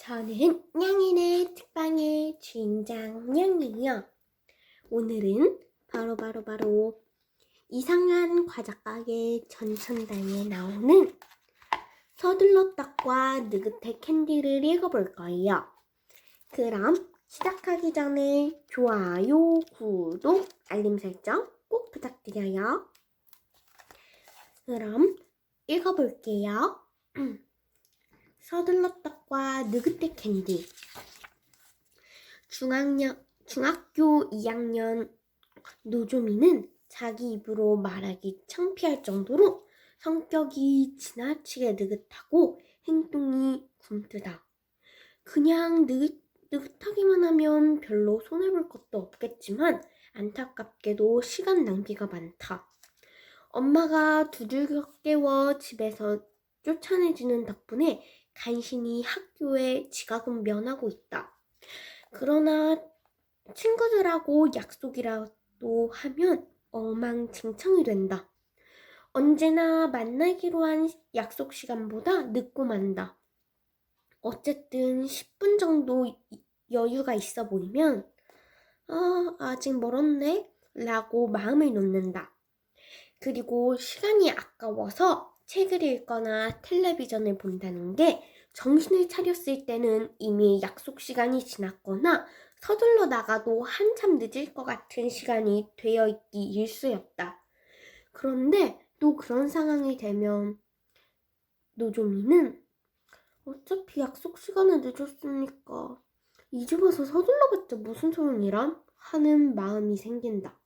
저는 냥이네 특방의 주인장 냥이에요. 오늘은 바로 이상한 과자가게 전천당에 나오는 서둘러 떡과 느긋해 캔디를 읽어볼 거예요. 그럼 시작하기 전에 좋아요, 구독, 알림 설정 꼭 부탁드려요. 그럼 읽어볼게요. 서둘러 떡과 느긋해 캔디. 중학교 2학년 노조미는 자기 입으로 말하기 창피할 정도로 성격이 지나치게 느긋하고 행동이 굼뜨다. 그냥 느긋하기만 하면 별로 손해볼 것도 없겠지만 안타깝게도 시간 낭비가 많다. 엄마가 두들겨 깨워 집에서 쫓아내주는 덕분에 간신히 학교에 지각은 면하고 있다. 그러나 친구들하고 약속이라도 하면 엉망진창이 된다. 언제나 만나기로 한 약속 시간보다 늦고 만다. 어쨌든 10분 정도 여유가 있어 보이면 아직 멀었네? 라고 마음을 놓는다. 그리고 시간이 아까워서 책을 읽거나 텔레비전을 본다는 게 정신을 차렸을 때는 이미 약속 시간이 지났거나 서둘러 나가도 한참 늦을 것 같은 시간이 되어 있기 일쑤였다. 그런데 또 그런 상황이 되면 노조미는 어차피 약속 시간에 늦었으니까 이제 와서 서둘러봤자 무슨 소용이람? 하는 마음이 생긴다.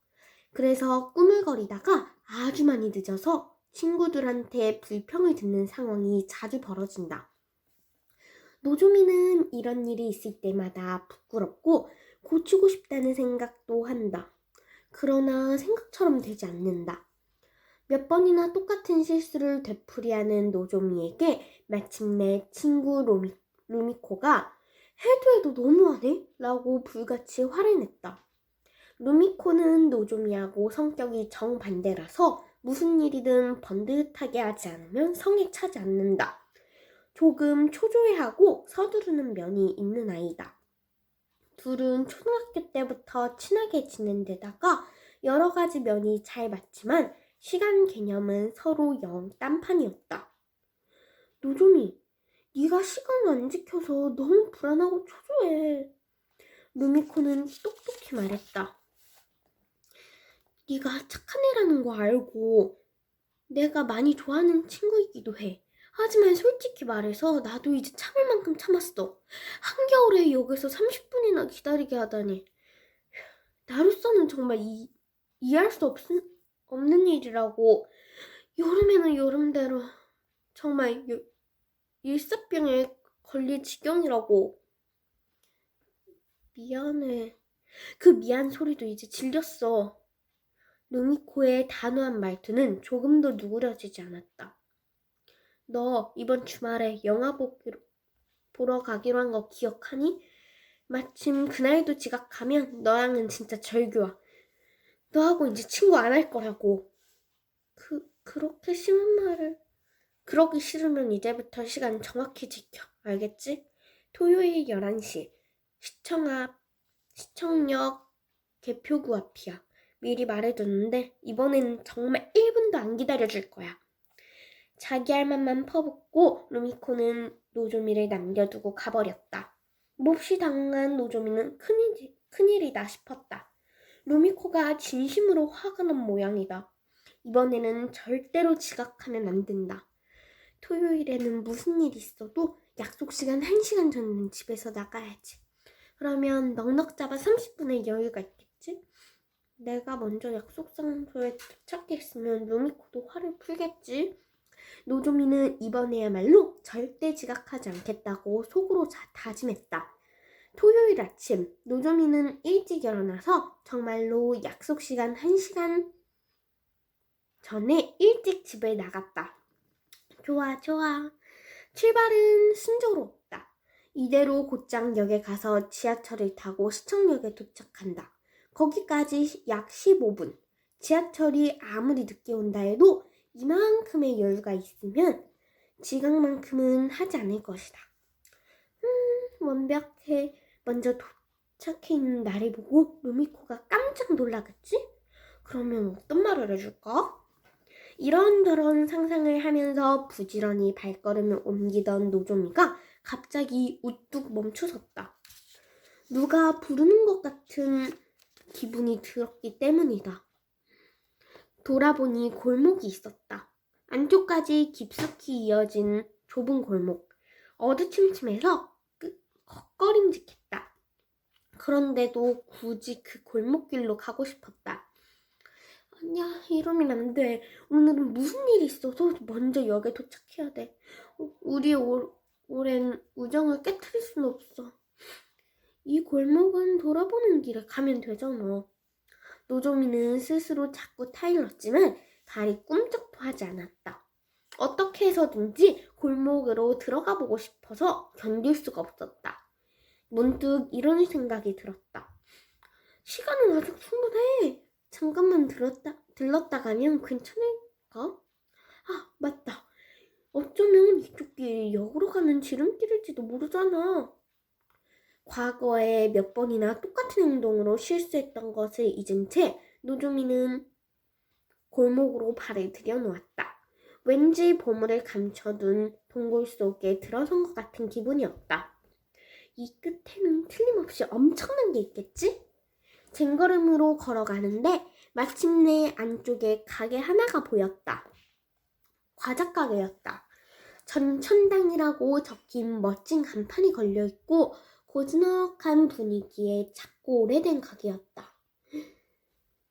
그래서 꾸물거리다가 아주 많이 늦어서 친구들한테 불평을 듣는 상황이 자주 벌어진다. 노조미는 이런 일이 있을 때마다 부끄럽고 고치고 싶다는 생각도 한다. 그러나 생각처럼 되지 않는다. 몇 번이나 똑같은 실수를 되풀이하는 노조미에게 마침내 친구 루미코가 해도 너무하네? 라고 불같이 화를 냈다. 루미코는 노조미하고 성격이 정반대라서 무슨 일이든 번듯하게 하지 않으면 성에 차지 않는다. 조금 초조해하고 서두르는 면이 있는 아이다. 둘은 초등학교 때부터 친하게 지낸 데다가 여러 가지 면이 잘 맞지만 시간 개념은 서로 영 딴판이었다. 노조미, 네가 시간을 안 지켜서 너무 불안하고 초조해. 루미코는 똑똑히 말했다. 네가 착한 애라는 거 알고 내가 많이 좋아하는 친구이기도 해. 하지만 솔직히 말해서 나도 이제 참을 만큼 참았어. 한겨울에 여기서 30분이나 기다리게 하다니. 나로서는 정말 이해할 수 없는 일이라고. 여름에는 여름대로 정말 일사병에 걸릴 지경이라고. 미안해. 그 미안 소리도 이제 질렸어. 루미코의 단호한 말투는 조금도 누그러지지 않았다. 너 이번 주말에 영화 보러 가기로 한 거 기억하니? 마침 그날도 지각하면 너랑은 진짜 절교야. 너하고 이제 친구 안 할 거라고. 그렇게 심한 말을. 그러기 싫으면 이제부터 시간 정확히 지켜. 알겠지? 토요일 11시. 시청역 개표구 앞이야. 미리 말해뒀는데 이번에는 정말 1분도 안 기다려줄 거야. 자기 할 말만 퍼붓고 루미코는 노조미를 남겨두고 가버렸다. 몹시 당황한 노조미는 큰일이다 싶었다. 루미코가 진심으로 화가 난 모양이다. 이번에는 절대로 지각하면 안 된다. 토요일에는 무슨 일 있어도 약속 시간 1시간 전에는 집에서 나가야지. 그러면 넉넉 잡아 30분의 여유가 있겠지? 내가 먼저 약속 장소에 도착했으면 루미코도 화를 풀겠지? 노조미는 이번에야말로 절대 지각하지 않겠다고 속으로 다짐했다. 토요일 아침 노조미는 일찍 일어나서 정말로 약속 시간 1시간 전에 일찍 집을 나갔다. 좋아. 출발은 순조로웠다. 이대로 곧장 역에 가서 지하철을 타고 시청역에 도착한다. 거기까지 약 15분. 지하철이 아무리 늦게 온다 해도 이만큼의 여유가 있으면 지각만큼은 하지 않을 것이다. 완벽해. 먼저 도착해 있는 나를 보고 루미코가 깜짝 놀라겠지? 그러면 어떤 말을 해줄까? 이런저런 상상을 하면서 부지런히 발걸음을 옮기던 노조미가 갑자기 우뚝 멈춰섰다. 누가 부르는 것 같은 기분이 들었기 때문이다. 돌아보니 골목이 있었다. 안쪽까지 깊숙이 이어진 좁은 골목. 어두침침해서 헛걸음직했다. 그런데도 굳이 그 골목길로 가고 싶었다. 아니야, 이러면 안 돼. 오늘은 무슨 일이 있어서 먼저 역에 도착해야 돼. 우리의 오랜 우정을 깨트릴 순 없어. 이 골목은 돌아보는 길에 가면 되잖아. 노조미는 스스로 자꾸 타일렀지만 발이 꿈쩍도 하지 않았다. 어떻게 해서든지 골목으로 들어가 보고 싶어서 견딜 수가 없었다. 문득 이런 생각이 들었다. 시간은 아직 충분해. 잠깐만 들렀다 가면 괜찮을까? 아, 맞다. 어쩌면 이쪽 길이 역으로 가는 지름길일지도 모르잖아. 과거에 몇 번이나 똑같은 행동으로 실수했던 것을 잊은 채 노조미는 골목으로 발을 들여놓았다. 왠지 보물을 감춰둔 동굴 속에 들어선 것 같은 기분이었다. 이 끝에는 틀림없이 엄청난 게 있겠지? 쟁걸음으로 걸어가는데 마침내 안쪽에 가게 하나가 보였다. 과자 가게였다. 전천당이라고 적힌 멋진 간판이 걸려있고 고즈넉한 분위기에 작고 오래된 가게였다.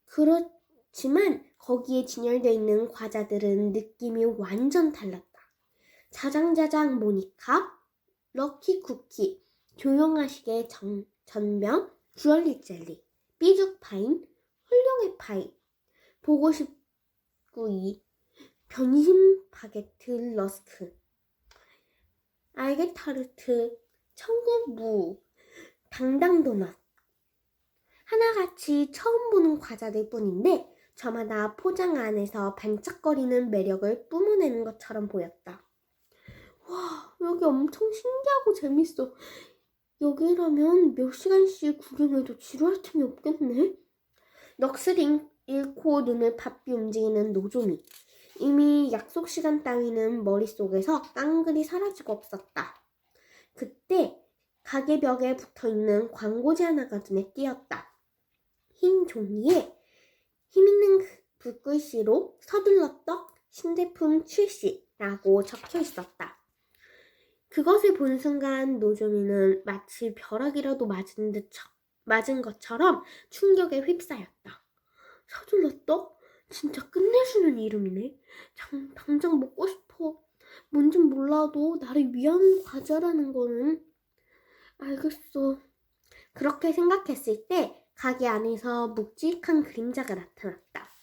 그렇지만 거기에 진열되어 있는 과자들은 느낌이 완전 달랐다. 자장자장 모니카, 럭키 쿠키, 조용하시게 전병, 주얼리 젤리, 삐죽 파인, 훌륭의 파이, 보고 싶구이, 변심 바게트 러스크, 알게 타르트, 천국 무, 당당 도넛. 하나같이 처음 보는 과자들 뿐인데 저마다 포장 안에서 반짝거리는 매력을 뿜어내는 것처럼 보였다. 와, 여기 엄청 신기하고 재밌어. 여기라면 몇 시간씩 구경해도 지루할 틈이 없겠네. 넋을 잃고 눈을 바삐 움직이는 노조미. 이미 약속 시간 따위는 머릿속에서 깡그리 사라지고 없었다. 그때 가게 벽에 붙어있는 광고지 하나가 눈에 띄었다. 흰 종이에 힘있는 붓글씨로 서둘러 떡 신제품 출시라고 적혀 있었다. 그것을 본 순간 노조미는 마치 벼락이라도 맞은 것처럼 충격에 휩싸였다. 서둘러 떡? 진짜 끝내주는 이름이네. 당장 먹고 싶어. 뭔진 몰라도 나를 위한 과자라는 거는. 알겠어. 그렇게 생각했을 때 가게 안에서 묵직한 그림자가 나타났다.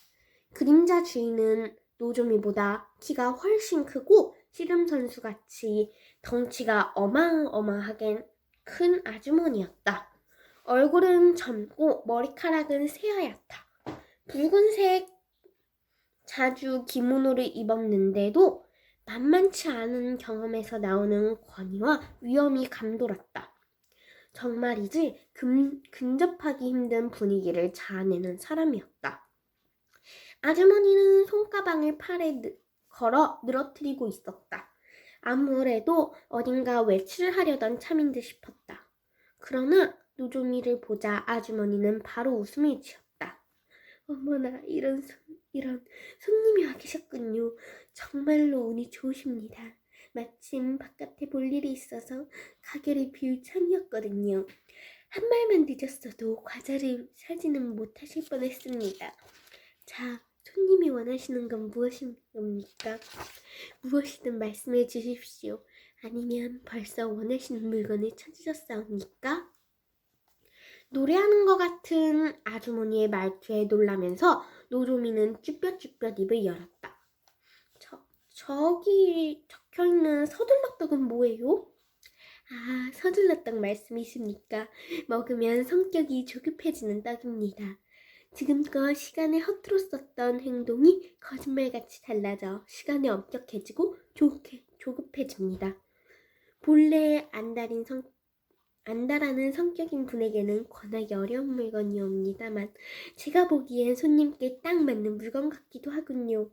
그림자 주인은 노조미보다 키가 훨씬 크고 씨름선수같이 덩치가 어마어마하게 큰 아주머니였다. 얼굴은 젊고 머리카락은 새하얗다. 붉은색 자주 기모노를 입었는데도 만만치 않은 경험에서 나오는 권위와 위엄이 감돌았다. 정말이지 근접하기 힘든 분위기를 자아내는 사람이었다. 아주머니는 손가방을 팔에 걸어 늘어뜨리고 있었다. 아무래도 어딘가 외출을 하려던 참인 듯 싶었다. 그러나 노조미를 보자 아주머니는 바로 웃음을 지었다. 어머나, 이런 손님이 와 계셨군요. 정말로 운이 좋으십니다. 마침 바깥에 볼 일이 있어서 가게를 비울 참이었거든요. 한 말만 늦었어도 과자를 사지는 못하실 뻔했습니다. 자, 손님이 원하시는 건 무엇입니까? 무엇이든 말씀해 주십시오. 아니면 벌써 원하시는 물건을 찾으셨사옵니까? 노래하는 것 같은 아주머니의 말투에 놀라면서 노조미는 쭈뼛쭈뼛 입을 열었다. 저기 적혀있는 서둘러떡은 뭐예요? 아, 서둘러떡 말씀이십니까? 먹으면 성격이 조급해지는 떡입니다. 지금껏 시간을 허투루 썼던 행동이 거짓말같이 달라져 시간에 엄격해지고 조급해집니다. 본래 안달인 안다라는 성격인 분에게는 권하기 어려운 물건이옵니다만 제가 보기엔 손님께 딱 맞는 물건 같기도 하군요.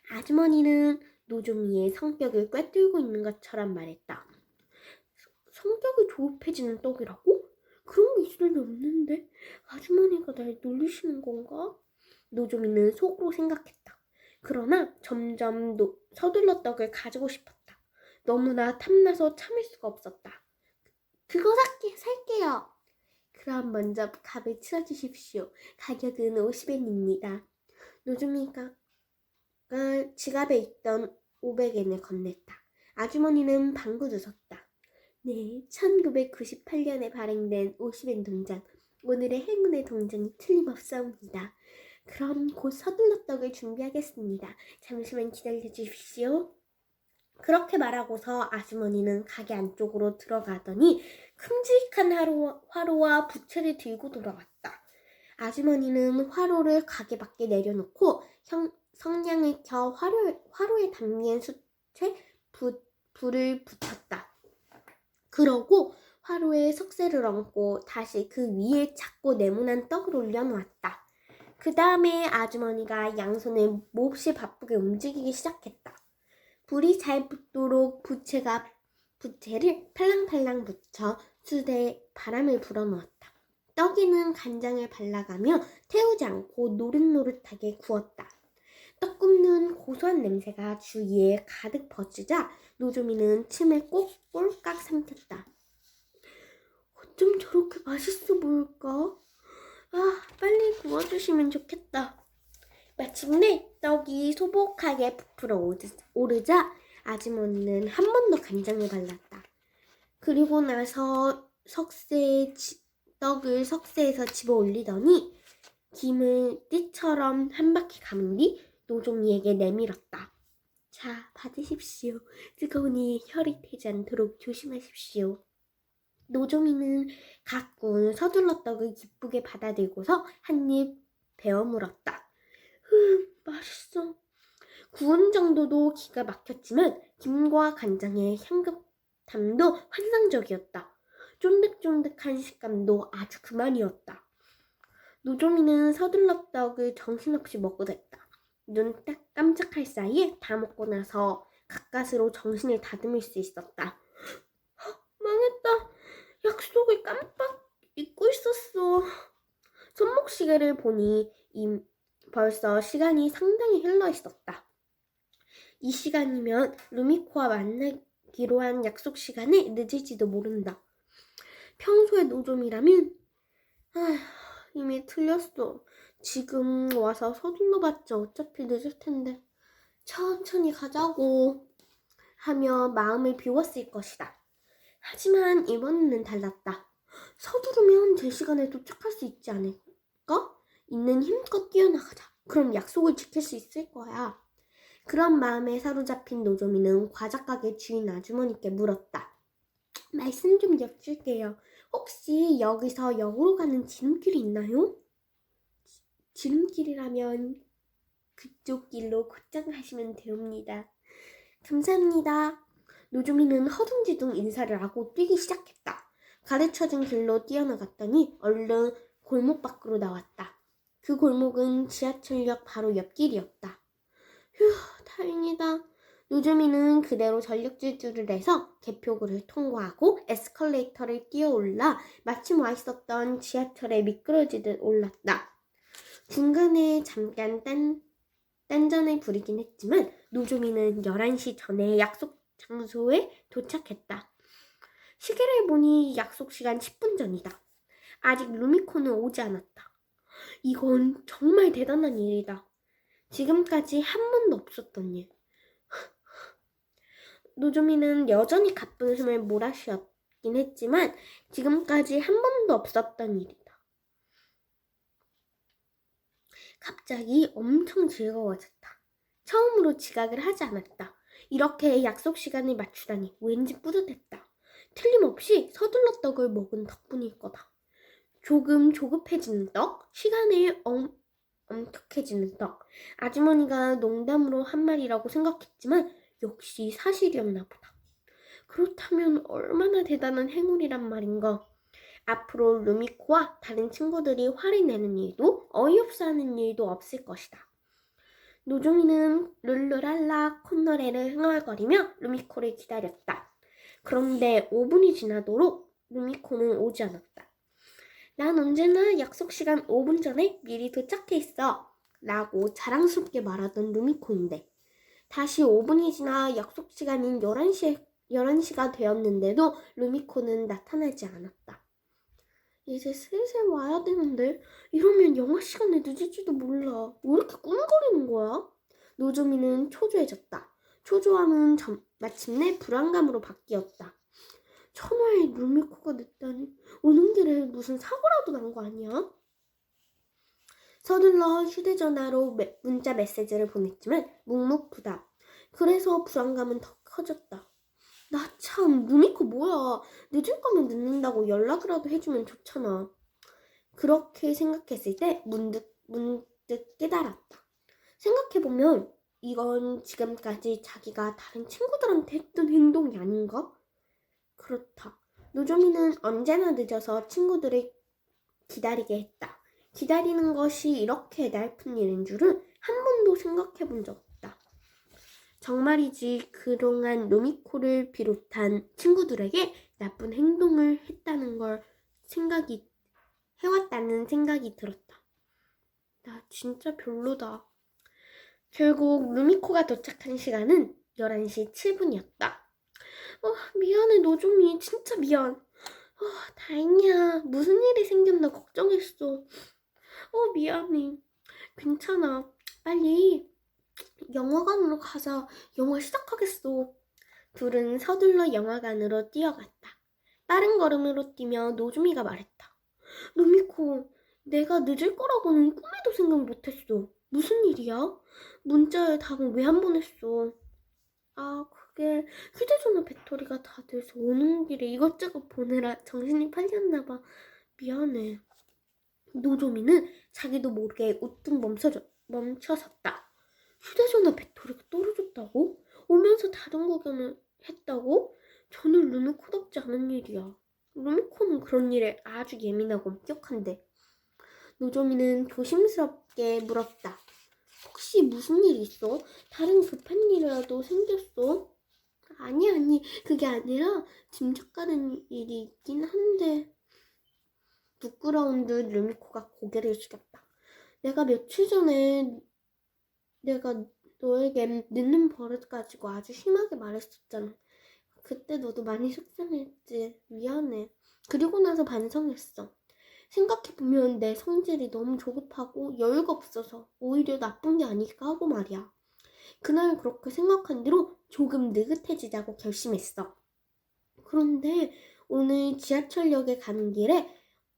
아주머니는 노조미의 성격을 꿰뚫고 있는 것처럼 말했다. 성격이 조급해지는 떡이라고? 그런 게 있을 리 없는데 아주머니가 날 놀리시는 건가? 노조미는 속으로 생각했다. 그러나 점점 서둘러 떡을 가지고 싶었다. 너무나 탐나서 참을 수가 없었다. 그거 살게요. 그럼 먼저 값을 치러주십시오. 가격은 50엔입니다. 노조미가 지갑에 있던 500엔을 건넸다. 아주머니는 방긋 웃었다. 네, 1998년에 발행된 50엔 동전. 오늘의 행운의 동전이 틀림없사옵니다. 그럼 곧 서둘러 떡을 준비하겠습니다. 잠시만 기다려 주십시오. 그렇게 말하고서 아주머니는 가게 안쪽으로 들어가더니 큼직한 화로와 부채를 들고 돌아왔다. 아주머니는 화로를 가게 밖에 내려놓고 성냥을 켜 화로에 담긴 숯에 불을 붙였다. 그러고 화로에 석쇠를 얹고 다시 그 위에 작고 네모난 떡을 올려놓았다. 그 다음에 아주머니가 양손을 몹시 바쁘게 움직이기 시작했다. 불이 잘 붙도록 부채를 팔랑팔랑 붙여 숯에 바람을 불어넣었다. 떡이는 간장을 발라가며 태우지 않고 노릇노릇하게 구웠다. 떡 굽는 고소한 냄새가 주위에 가득 퍼지자 노조미는 침을 꼴깍 삼켰다. 어쩜 저렇게 맛있어 보일까? 빨리 구워주시면 좋겠다. 마침내 떡이 소복하게 부풀어 오르자 아주머니는 한 번 더 간장을 발랐다. 그리고 나서 떡을 석쇠에서 집어 올리더니 김을 띠처럼 한 바퀴 감은 뒤 노종이에게 내밀었다. 자, 받으십시오. 뜨거우니 혈이 태지 않도록 조심하십시오. 노종이는 가꾼 서둘러 떡을 기쁘게 받아들고서 한 입 베어 물었다. 맛있어. 구운 정도도 기가 막혔지만 김과 간장의 향긋함도 환상적이었다. 쫀득쫀득한 식감도 아주 그만이었다. 노종이는 서둘러 떡을 정신없이 먹어댔다. 눈 딱 깜짝할 사이에 다 먹고 나서 가까스로 정신을 다듬을 수 있었다. 망했다. 약속을 깜빡 잊고 있었어. 손목시계를 보니 벌써 시간이 상당히 흘러 있었다. 이 시간이면 루미코와 만나기로 한 약속 시간에 늦을지도 모른다. 평소에 노점이라면 이미 틀렸어. 지금 와서 서둘러봤자 어차피 늦을 텐데 천천히 가자고 하며 마음을 비웠을 것이다. 하지만 이번에는 달랐다. 서두르면 제 시간에 도착할 수 있지 않을까? 있는 힘껏 뛰어나가자. 그럼 약속을 지킬 수 있을 거야. 그런 마음에 사로잡힌 노조미는 과자가게 주인 아주머니께 물었다. 말씀 좀 여쭐게요. 혹시 여기서 역으로 가는 지름길이 있나요? 지름길이라면 그쪽 길로 곧장 가시면 되옵니다. 감사합니다. 노조미는 허둥지둥 인사를 하고 뛰기 시작했다. 가르쳐준 길로 뛰어나갔더니 얼른 골목 밖으로 나왔다. 그 골목은 지하철역 바로 옆길이었다. 휴, 다행이다. 노조미는 그대로 전력 질주를 해서 개표구를 통과하고 에스컬레이터를 뛰어올라 마침 와 있었던 지하철에 미끄러지듯 올랐다. 중간에 잠깐 딴전을 부리긴 했지만 노조미는 11시 전에 약속 장소에 도착했다. 시계를 보니 약속 시간 10분 전이다. 아직 루미코는 오지 않았다. 이건 정말 대단한 일이다. 지금까지 한 번도 없었던 일. 노조미는 여전히 가쁜 숨을 몰아쉬었긴 했지만 지금까지 한 번도 없었던 일이다. 갑자기 엄청 즐거워졌다. 처음으로 지각을 하지 않았다. 이렇게 약속 시간을 맞추다니 왠지 뿌듯했다. 틀림없이 서둘러 떡을 먹은 덕분일 거다. 조금 조급해지는 떡, 시간에 엄격해지는 떡. 아주머니가 농담으로 한 말이라고 생각했지만 역시 사실이었나 보다. 그렇다면 얼마나 대단한 행운이란 말인가. 앞으로 루미코와 다른 친구들이 화를 내는 일도 어이없어 하는 일도 없을 것이다. 노조미는 룰루랄라 콧노래를 흥얼거리며 루미코를 기다렸다. 그런데 5분이 지나도록 루미코는 오지 않았다. 난 언제나 약속 시간 5분 전에 미리 도착해 있어 라고 자랑스럽게 말하던 루미코인데 다시 5분이 지나 약속 시간인 11시가 되었는데도 루미코는 나타나지 않았다. 이제 슬슬 와야 되는데 이러면 영화 시간에 늦을지도 몰라. 왜 이렇게 꿍거리는 거야? 노조미는 초조해졌다. 초조함은 마침내 불안감으로 바뀌었다. 천하의 루미코가 늦다니 오는 길에 무슨 사고라도 난 거 아니야? 서둘러 휴대전화로 문자 메시지를 보냈지만 묵묵부답. 그래서 불안감은 더 커졌다. 나 참 루미코 뭐야. 늦을 거면 늦는다고 연락이라도 해주면 좋잖아. 그렇게 생각했을 때 문득 깨달았다. 생각해보면 이건 지금까지 자기가 다른 친구들한테 했던 행동이 아닌가? 그렇다. 노조미는 언제나 늦어서 친구들을 기다리게 했다. 기다리는 것이 이렇게 나쁜 일인 줄은 한 번도 생각해 본 적 없다. 정말이지 그동안 루미코를 비롯한 친구들에게 나쁜 행동을 해왔다는 생각이 들었다. 나 진짜 별로다. 결국 루미코가 도착한 시간은 11시 7분이었다. 미안해 노조미 진짜 미안. 다행이야. 무슨 일이 생겼나 걱정했어. 미안해. 괜찮아. 빨리 영화관으로 가자. 영화 시작하겠어. 둘은 서둘러 영화관으로 뛰어갔다. 빠른 걸음으로 뛰며 노조미가 말했다. 루미코, 내가 늦을 거라고는 꿈에도 생각 못했어. 무슨 일이야? 문자에 답은 왜 안 보냈어? 그게 휴대전화 배터리가 다 돼서 오는 길에 이것저것 보느라 정신이 팔렸나봐. 미안해. 노조미는 자기도 모르게 우뚝 멈춰섰다. 휴대전화 배터리가 떨어졌다고? 오면서 다른 구경을 했다고? 저는 루미코답지 않은 일이야. 루미코는 그런 일에 아주 예민하고 엄격한데. 노조미는 조심스럽게 물었다. 혹시 무슨 일 있어? 다른 급한 일이라도 생겼어? 아니, 그게 아니라 짐작가는 일이 있긴 한데. 부끄러운 듯 루미코가 고개를 숙였다. 내가 며칠 전에 내가 너에게 늦는 버릇 가지고 아주 심하게 말했었잖아. 그때 너도 많이 속상했지. 미안해. 그리고 나서 반성했어. 생각해보면 내 성질이 너무 조급하고 여유가 없어서 오히려 나쁜 게 아닐까 하고 말이야. 그날 그렇게 생각한 뒤로 조금 느긋해지자고 결심했어. 그런데 오늘 지하철역에 가는 길에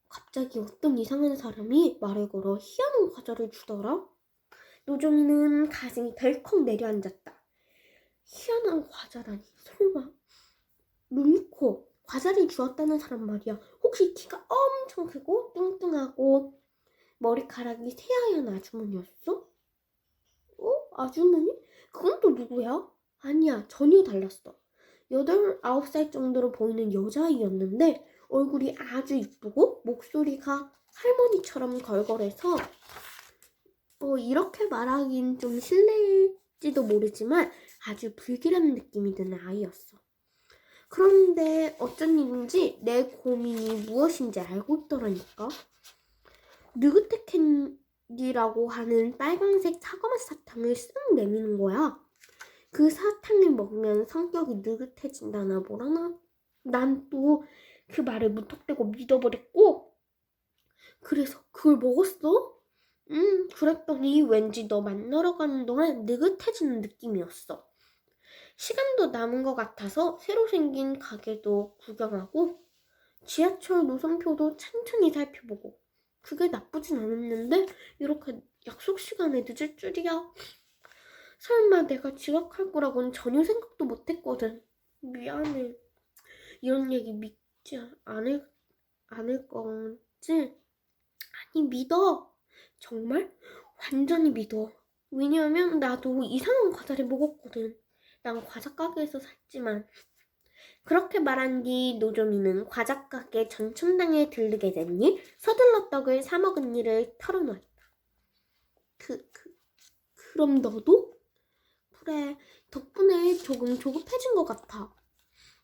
갑자기 어떤 이상한 사람이 말을 걸어 희한한 과자를 주더라. 노종이는 가슴이 덜컥 내려앉았다. 희한한 과자라니 설마. 루미코, 과자를 주었다는 사람 말이야. 혹시 키가 엄청 크고 뚱뚱하고 머리카락이 새하얀 아주머니였어? 아주머니? 그건 또 누구야? 아니야, 전혀 달랐어. 8, 9살 정도로 보이는 여자아이였는데 얼굴이 아주 이쁘고 목소리가 할머니처럼 걸걸해서 이렇게 말하긴 좀 실례일지도 모르지만 아주 불길한 느낌이 드는 아이였어. 그런데 어쩐 일인지 내 고민이 무엇인지 알고 있더라니까. 느그테 캔디라고 하는 빨간색 사과맛 사탕을 쓱 내미는 거야. 그 사탕을 먹으면 성격이 느긋해진다나 뭐라나. 난 또 그 말을 무턱대고 믿어버렸고 그래서 그걸 먹었어? 그랬더니 왠지 너 만나러 가는 동안 느긋해지는 느낌이었어. 시간도 남은 것 같아서 새로 생긴 가게도 구경하고 지하철 노선표도 천천히 살펴보고 그게 나쁘진 않았는데 이렇게 약속 시간에 늦을 줄이야. 설마 내가 지각할 거라고는 전혀 생각도 못했거든. 미안해. 이런 얘기 믿지 않을 건지? 아니 믿어. 정말? 완전히 믿어. 왜냐면 나도 이상한 과자를 먹었거든. 난 과자 가게에서 샀지만 그렇게 말한 뒤 노조미는 과자 가게 전천당에 들르게 됐니 서둘러 떡을 사 먹은 일을 털어놓았다. 그럼 너도? 그래, 덕분에 조금 조급해진 것 같아.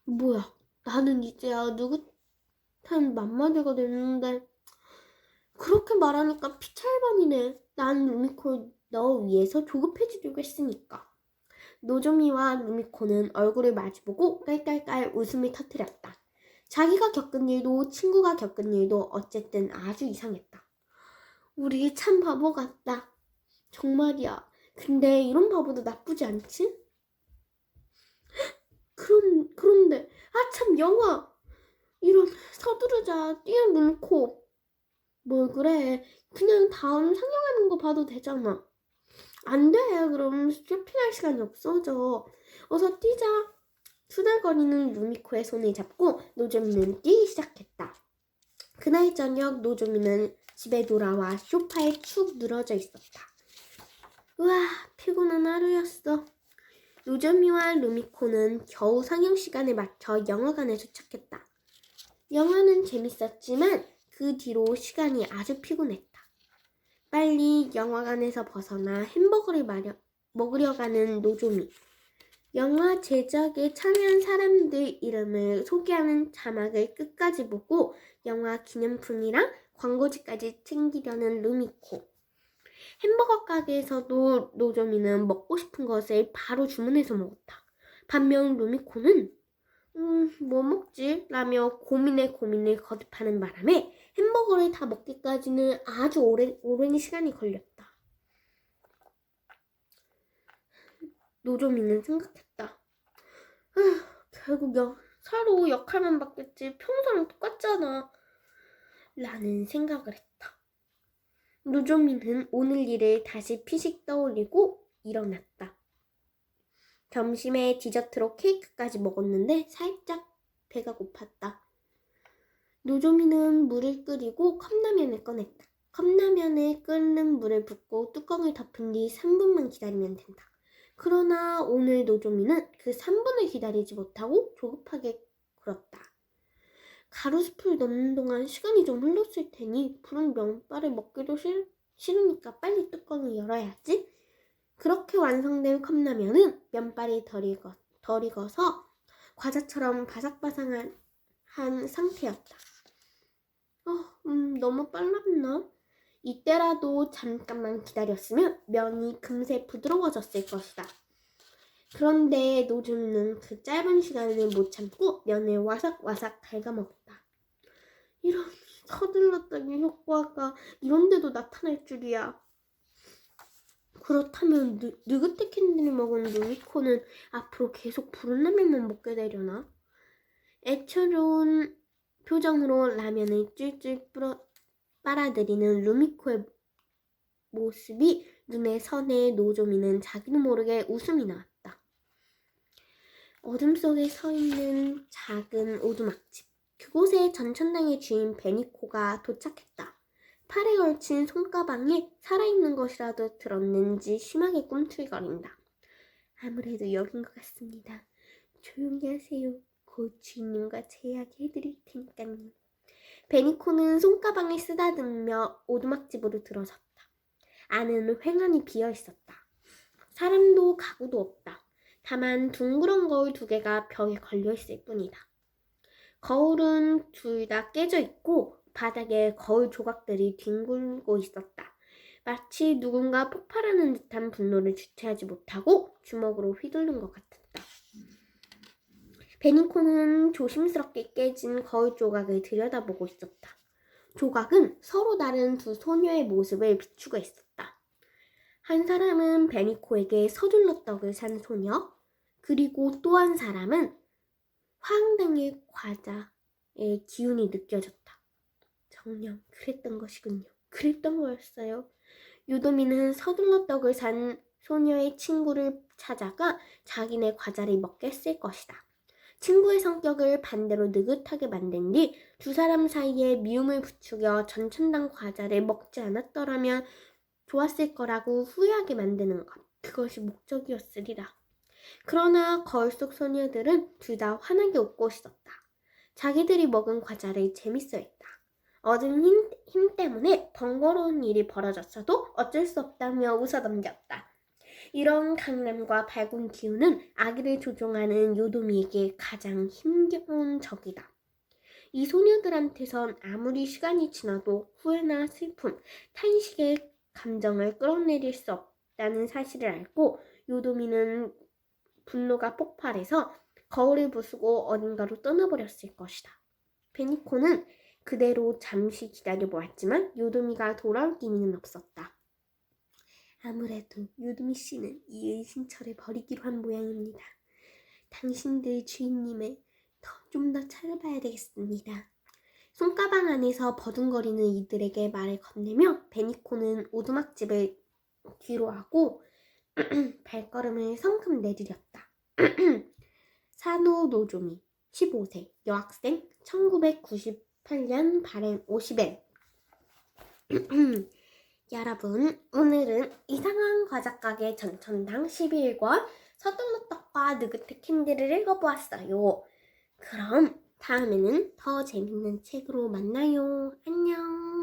뭐야, 나는 이제야 느긋한 맘마디가 됐는데 그렇게 말하니까 피찰반이네. 난 루미코 너 위해서 조급해지려고 했으니까. 노조미와 루미코는 얼굴을 마주보고 깔깔깔 웃음을 터뜨렸다. 자기가 겪은 일도 친구가 겪은 일도 어쨌든 아주 이상했다. 우리 참 바보 같다. 정말이야. 근데 이런 바보도 나쁘지 않지? 그런데 참 영화. 이런 서두르자 뛰어누고. 뭘 그래. 그냥 다음 상영하는 거 봐도 되잖아. 안 돼. 그럼 쇼핑할 시간이 없어져. 어서 뛰자. 투덜거리는 루미코의 손을 잡고 노조미는 뛰기 시작했다. 그날 저녁 노조미는 집에 돌아와 소파에 축 늘어져 있었다. 우와, 피곤한 하루였어. 노조미와 루미코는 겨우 상영 시간에 맞춰 영화관에 도착했다. 영화는 재밌었지만 그 뒤로 시간이 아주 피곤했다. 빨리 영화관에서 벗어나 햄버거를 먹으려 가는 노조미. 영화 제작에 참여한 사람들 이름을 소개하는 자막을 끝까지 보고 영화 기념품이랑 광고지까지 챙기려는 루미코. 햄버거 가게에서도 노조미는 먹고 싶은 것을 바로 주문해서 먹었다. 반면 루미코는 뭐 먹지? 라며 고민을 거듭하는 바람에 햄버거를 다 먹기까지는 아주 오랜 시간이 걸렸다. 노조미는 생각했다. 결국 서로 역할만 바뀌었지 평소랑 똑같잖아. 라는 생각을 했다. 노조미는 오늘 일을 다시 피식 떠올리고 일어났다. 점심에 디저트로 케이크까지 먹었는데 살짝 배가 고팠다. 노조미는 물을 끓이고 컵라면을 꺼냈다. 컵라면에 끓는 물을 붓고 뚜껑을 덮은 뒤 3분만 기다리면 된다. 그러나 오늘 노조미는 그 3분을 기다리지 못하고 조급하게 굴었다. 가루숲을 넣는 동안 시간이 좀 흘렀을 테니 부른 면발을 먹기도 싫으니까 빨리 뚜껑을 열어야지. 그렇게 완성된 컵라면은 면발이 덜 익어서 과자처럼 바삭바삭한 상태였다. 너무 빨랐나? 이때라도 잠깐만 기다렸으면 면이 금세 부드러워졌을 것이다. 그런데 노조미는 그 짧은 시간을 못 참고 면을 와삭와삭 갉아먹었다. 이런 서둘렀다는 효과가 이런 데도 나타날 줄이야. 그렇다면 느그테 캔디를 먹은 루미코는 앞으로 계속 부른 라면만 먹게 되려나? 애처로운 표정으로 라면을 찔찔 빨아들이는 루미코의 모습이 눈에 선해 노조미는 자기도 모르게 웃음이 나왔다. 어둠 속에 서 있는 작은 오두막집. 그곳에 전천당의 주인 베니코가 도착했다. 팔에 걸친 손가방에 살아있는 것이라도 들었는지 심하게 꿈틀거린다. 아무래도 여긴 것 같습니다. 조용히 하세요. 곧 주인님과 제 이야기 해드릴 테니까요. 베니코는 손가방을 쓰다듬으며 오두막집으로 들어섰다. 안은 휑하니 비어있었다. 사람도 가구도 없다. 다만 둥그런 거울 2개가 벽에 걸려있을 뿐이다. 거울은 둘 다 깨져 있고 바닥에 거울 조각들이 뒹굴고 있었다. 마치 누군가 폭발하는 듯한 분노를 주체하지 못하고 주먹으로 휘두른 것 같았다. 베니코는 조심스럽게 깨진 거울 조각을 들여다보고 있었다. 조각은 서로 다른 두 소녀의 모습을 비추고 있었다. 한 사람은 베니코에게 서둘러 떡을 산 소녀, 그리고 또 한 사람은 화흥당의 과자의 기운이 느껴졌다. 정녕 그랬던 것이군요. 그랬던 거였어요. 요도미는 서둘러 떡을 산 소녀의 친구를 찾아가 자기네 과자를 먹게 했을 것이다. 친구의 성격을 반대로 느긋하게 만든 뒤 두 사람 사이에 미움을 부추겨 전천당 과자를 먹지 않았더라면 좋았을 거라고 후회하게 만드는 것. 그것이 목적이었으리라. 그러나 거울 속 소녀들은 둘 다 환하게 웃고 있었다. 자기들이 먹은 과자를 재밌어 했다. 얻은 힘 때문에 번거로운 일이 벌어졌어도 어쩔 수 없다며 웃어 넘겼다. 이런 강남과 밝은 기운은 아기를 조종하는 요도미에게 가장 힘겨운 적이다. 이 소녀들한테선 아무리 시간이 지나도 후회나 슬픔, 탄식의 감정을 끌어내릴 수 없다는 사실을 알고 요도미는 분노가 폭발해서 거울을 부수고 어딘가로 떠나버렸을 것이다. 베니코는 그대로 잠시 기다려보았지만 요도미가 돌아올 기미는 없었다. 아무래도 요도미 씨는 이 의신처를 버리기로 한 모양입니다. 당신들 주인님을 좀 더 찾아봐야 되겠습니다. 손가방 안에서 버둥거리는 이들에게 말을 건네며 베니코는 오두막집을 뒤로 하고 발걸음을 성큼 내디뎠다. 사노 노조미 15세 여학생 1998년 발행 50엔 여러분, 오늘은 이상한 과자가게 전천당 12일권 서둘러떡과 느그트 캔디를 읽어보았어요. 그럼 다음에는 더 재밌는 책으로 만나요. 안녕.